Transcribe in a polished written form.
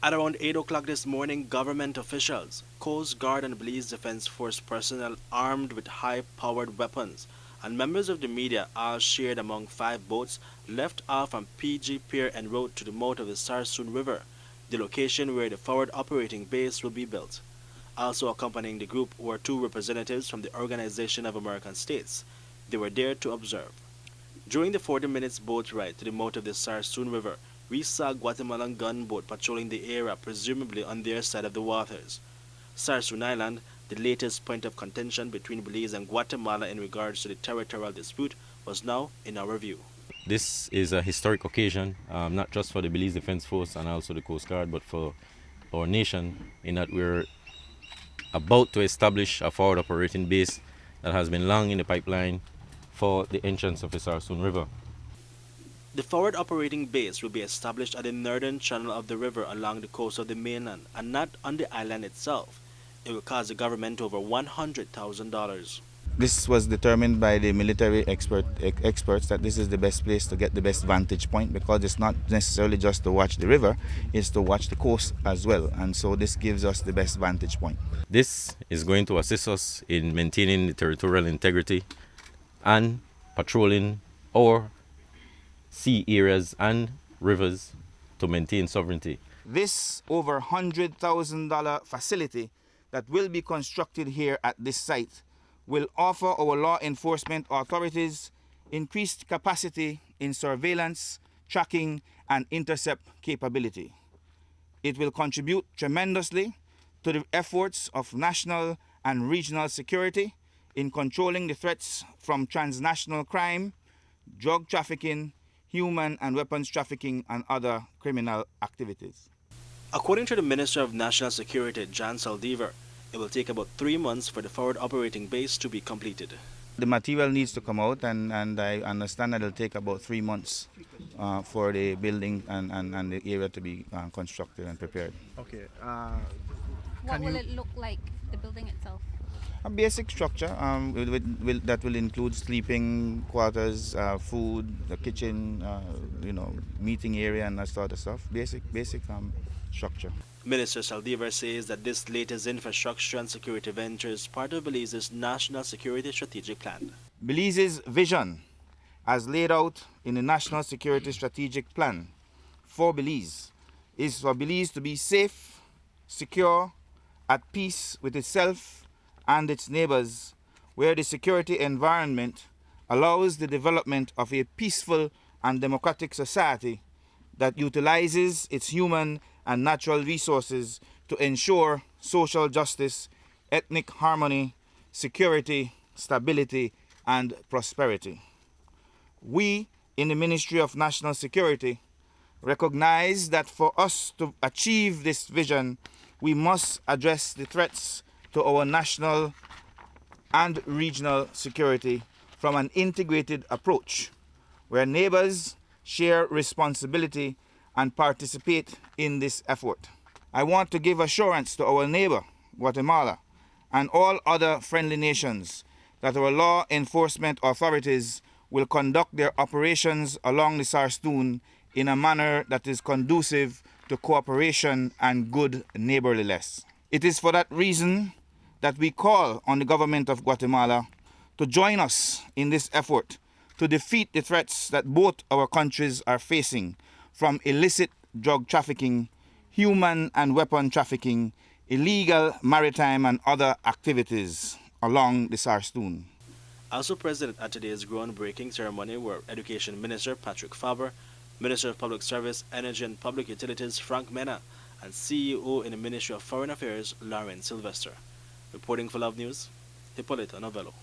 At around 8 o'clock this morning, government officials, Coast Guard and Belize Defense Force personnel armed with high-powered weapons, and members of the media, all shared among 5 boats, left off from PG Pier en route to the mouth of the Sarstoon River, the location where the forward operating base will be built. Also accompanying the group were 2 representatives from the Organization of American States. They were there to observe. During the 40 minutes boat ride to the mouth of the Sarstoon River, we saw Guatemalan gunboat patrolling the area, presumably on their side of the waters. Sarstoon Island, the latest point of contention between Belize and Guatemala in regards to the territorial dispute, was now in our view. This is a historic occasion, not just for the Belize Defense Force and also the Coast Guard, but for our nation, in that we're about to establish a forward operating base that has been long in the pipeline for the entrance of the Sarstoon River. The forward operating base will be established at the northern channel of the river along the coast of the mainland and not on the island itself. It will cost the government over $100,000. This was determined by the military experts that this is the best place to get the best vantage point, because it's not necessarily just to watch the river, it's to watch the coast as well. And so this gives us the best vantage point. This is going to assist us in maintaining the territorial integrity and patrolling our sea areas and rivers to maintain sovereignty. This over $100,000 facility that will be constructed here at this site will offer our law enforcement authorities increased capacity in surveillance, tracking, and intercept capability. It will contribute tremendously to the efforts of national and regional security in controlling the threats from transnational crime, drug trafficking, human and weapons trafficking, and other criminal activities. According to the Minister of National Security, Jan Saldivar, it will take about 3 months for the forward operating base to be completed. The material needs to come out, and I understand that it'll take about 3 months for the building and the area to be constructed and prepared. Okay. What will it look like, the building itself? A basic structure that will include sleeping quarters, food, the kitchen, meeting area and that sort of stuff. Basic structure. Minister Saldivar says that this latest infrastructure and security venture is part of Belize's National Security Strategic Plan. Belize's vision, as laid out in the National Security Strategic Plan for Belize, is for Belize to be safe, secure, at peace with itself and its neighbors, where the security environment allows the development of a peaceful and democratic society that utilizes its human and natural resources to ensure social justice, ethnic harmony, security, stability, and prosperity. We, in the Ministry of National Security, recognize that for us to achieve this vision, we must address the threats to our national and regional security from an integrated approach, where neighbors share responsibility and participate in this effort. I want to give assurance to our neighbor, Guatemala, and all other friendly nations that our law enforcement authorities will conduct their operations along the Sarstoon in a manner that is conducive to cooperation and good neighborliness. It is for that reason that we call on the government of Guatemala to join us in this effort to defeat the threats that both our countries are facing from illicit drug trafficking, human and weapon trafficking, illegal maritime and other activities along the Sarstoon. Also present at today's groundbreaking ceremony were Education Minister Patrick Faber, Minister of Public Service, Energy and Public Utilities Frank Mena, and CEO in the Ministry of Foreign Affairs Lauren Sylvester. Reporting for Love News, Hippolyta Novello.